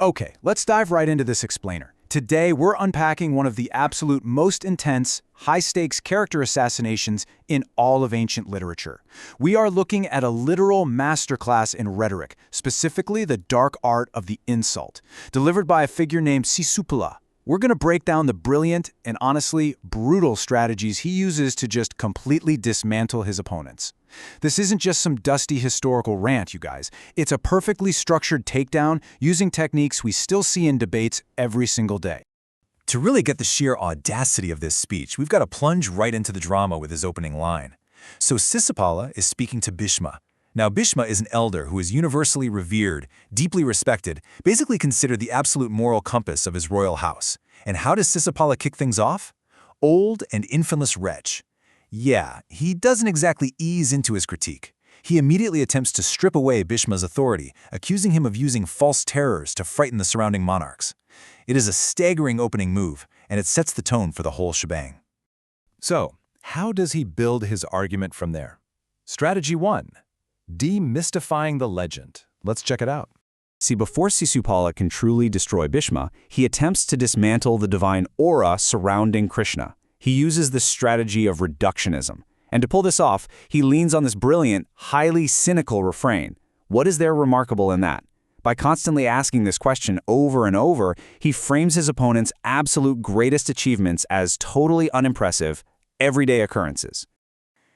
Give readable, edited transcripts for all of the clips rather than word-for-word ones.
Okay, let's dive right into this explainer. Today, we're unpacking one of the absolute most intense, high-stakes character assassinations in all of ancient literature. We are looking at a literal masterclass in rhetoric, specifically the dark art of the insult, delivered by a figure named Sisupala. We're going to break down the brilliant and honestly brutal strategies he uses to just completely dismantle his opponents. This isn't just some dusty historical rant, you guys. It's a perfectly structured takedown using techniques we still see in debates every single day. To really get the sheer audacity of this speech, we've got to plunge right into the drama with his opening line. So Sisupala is speaking to Bhishma. Now, Bhishma is an elder who is universally revered, deeply respected, basically considered the absolute moral compass of his royal house. And how does Sisupala kick things off? Old and infamous wretch. Yeah, he doesn't exactly ease into his critique. He immediately attempts to strip away Bhishma's authority, accusing him of using false terrors to frighten the surrounding monarchs. It is a staggering opening move, and it sets the tone for the whole shebang. So, how does he build his argument from there? Strategy 1. Demystifying the legend. Let's check it out. See, before Sisupala can truly destroy Bhishma, he attempts to dismantle the divine aura surrounding Krishna. He uses the strategy of reductionism. And to pull this off, he leans on this brilliant, highly cynical refrain. What is there remarkable in that? By constantly asking this question over and over, he frames his opponent's absolute greatest achievements as totally unimpressive, everyday occurrences.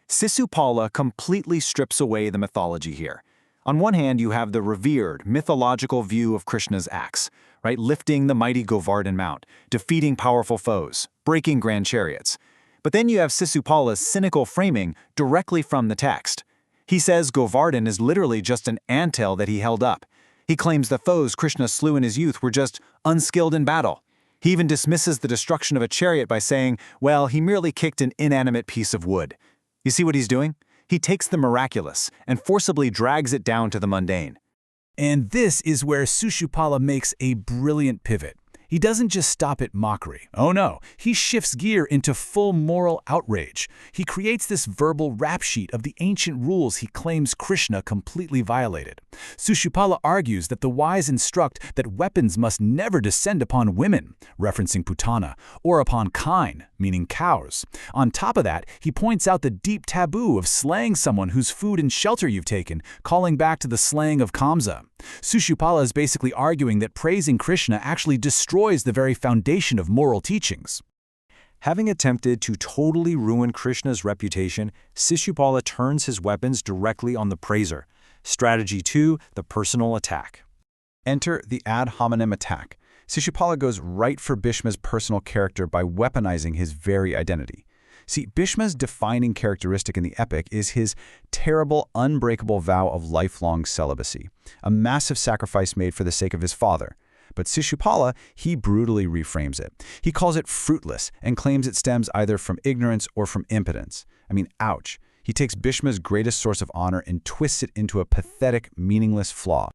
Sisupala completely strips away the mythology here. On one hand, you have the revered, mythological view of Krishna's acts, right? Lifting the mighty Govardhan mount, defeating powerful foes, breaking grand chariots. But then you have Sisupala's cynical framing directly from the text. He says Govardhan is literally just an anthill that he held up. He claims the foes Krishna slew in his youth were just unskilled in battle. He even dismisses the destruction of a chariot by saying, well, he merely kicked an inanimate piece of wood. You see what he's doing? He takes the miraculous and forcibly drags it down to the mundane. And this is where Sisupala makes a brilliant pivot. He doesn't just stop at mockery. Oh no, he shifts gear into full moral outrage. He creates this verbal rap sheet of the ancient rules he claims Krishna completely violated. Sisupala argues that the wise instruct that weapons must never descend upon women, referencing Putana, or upon kine, meaning cows. On top of that, he points out the deep taboo of slaying someone whose food and shelter you've taken, calling back to the slaying of Kansa. Sisupala is basically arguing that praising Krishna actually destroys the very foundation of moral teachings. Having attempted to totally ruin Krishna's reputation, Sisupala turns his weapons directly on the praiser. Strategy 2, the personal attack. Enter the ad hominem attack. Sisupala goes right for Bhishma's personal character by weaponizing his very identity. See, Bhishma's defining characteristic in the epic is his terrible, unbreakable vow of lifelong celibacy, a massive sacrifice made for the sake of his father. But Sisupala, he brutally reframes it. He calls it fruitless and claims it stems either from ignorance or from impotence. I mean, ouch. He takes Bhishma's greatest source of honor and twists it into a pathetic, meaningless flaw.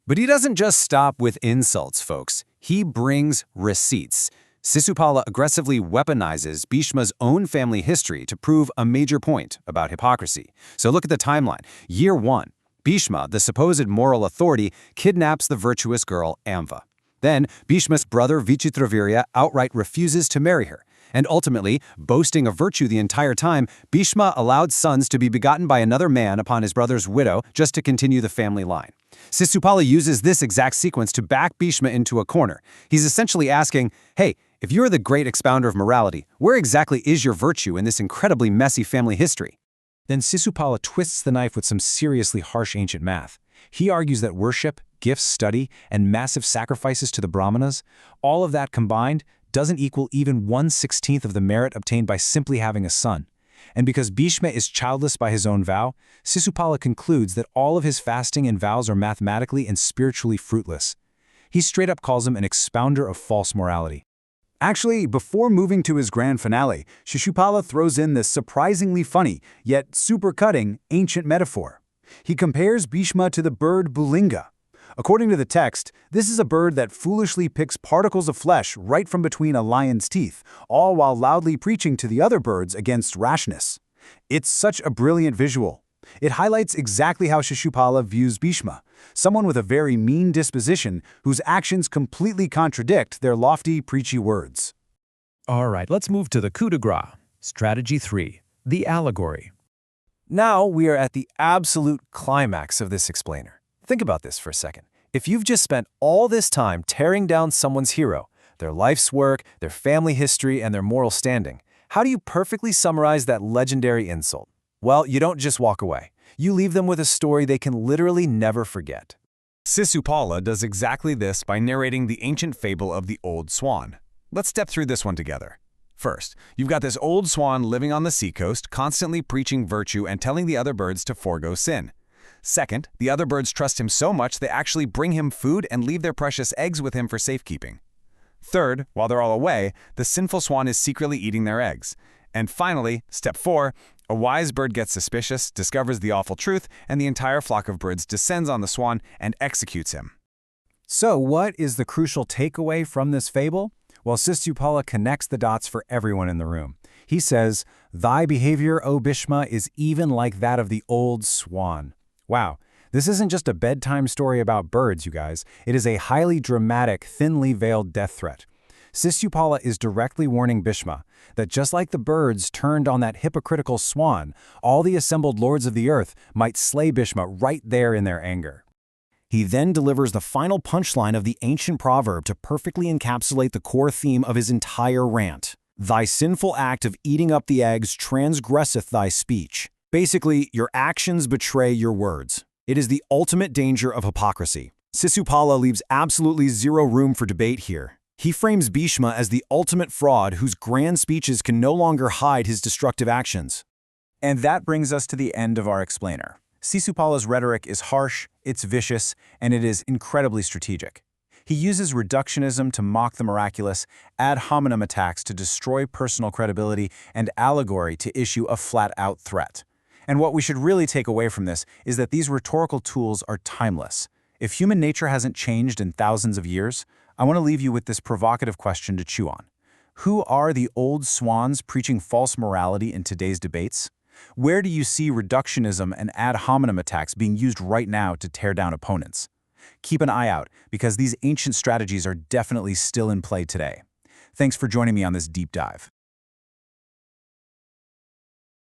But he doesn't just stop with insults, folks. He brings receipts. Sisupala aggressively weaponizes Bhishma's own family history to prove a major point about hypocrisy. So look at the timeline. Year 1, Bhishma, the supposed moral authority, kidnaps the virtuous girl Amba. Then, Bhishma's brother Vichitravirya outright refuses to marry her. And ultimately, boasting of virtue the entire time, Bhishma allowed sons to be begotten by another man upon his brother's widow just to continue the family line. Sisupala uses this exact sequence to back Bhishma into a corner. He's essentially asking, hey, if you're the great expounder of morality, where exactly is your virtue in this incredibly messy family history? Then Sisupala twists the knife with some seriously harsh ancient math. He argues that worship, gifts, study, and massive sacrifices to the Brahmanas, all of that combined, doesn't equal even 1/16 of the merit obtained by simply having a son. And because Bhishma is childless by his own vow, Sisupala concludes that all of his fasting and vows are mathematically and spiritually fruitless. He straight up calls him an expounder of false morality. Actually, before moving to his grand finale, Sisupala throws in this surprisingly funny, yet super cutting, ancient metaphor. He compares Bhishma to the bird Bulinga. According to the text, this is a bird that foolishly picks particles of flesh right from between a lion's teeth, all while loudly preaching to the other birds against rashness. It's such a brilliant visual. It highlights exactly how Sisupala views Bhishma, someone with a very mean disposition whose actions completely contradict their lofty, preachy words. All right, let's move to the coup de grace. Strategy 3, the allegory. Now we are at the absolute climax of this explainer. Think about this for a second. If you've just spent all this time tearing down someone's hero, their life's work, their family history, and their moral standing, how do you perfectly summarize that legendary insult? Well, you don't just walk away. You leave them with a story they can literally never forget. Sisupala does exactly this by narrating the ancient fable of the old swan. Let's step through this one together. First, you've got this old swan living on the seacoast, constantly preaching virtue and telling the other birds to forego sin. Second, the other birds trust him so much they actually bring him food and leave their precious eggs with him for safekeeping. Third, while they're all away, the sinful swan is secretly eating their eggs. And finally, step 4, a wise bird gets suspicious, discovers the awful truth, and the entire flock of birds descends on the swan and executes him. So what is the crucial takeaway from this fable? Well, Sisupala connects the dots for everyone in the room. He says, "Thy behavior, O Bhishma, is even like that of the old swan." Wow, this isn't just a bedtime story about birds, you guys. It is a highly dramatic, thinly veiled death threat. Sisupala is directly warning Bhishma that just like the birds turned on that hypocritical swan, all the assembled lords of the earth might slay Bhishma right there in their anger. He then delivers the final punchline of the ancient proverb to perfectly encapsulate the core theme of his entire rant. Thy sinful act of eating up the eggs transgresseth thy speech. Basically, your actions betray your words. It is the ultimate danger of hypocrisy. Sisupala leaves absolutely zero room for debate here. He frames Bhishma as the ultimate fraud whose grand speeches can no longer hide his destructive actions. And that brings us to the end of our explainer. Sisupala's rhetoric is harsh, it's vicious, and it is incredibly strategic. He uses reductionism to mock the miraculous, ad hominem attacks to destroy personal credibility, and allegory to issue a flat-out threat. And what we should really take away from this is that these rhetorical tools are timeless. If human nature hasn't changed in thousands of years, I want to leave you with this provocative question to chew on. Who are the old swans preaching false morality in today's debates? Where do you see reductionism and ad hominem attacks being used right now to tear down opponents? Keep an eye out, because these ancient strategies are definitely still in play today. Thanks for joining me on this deep dive.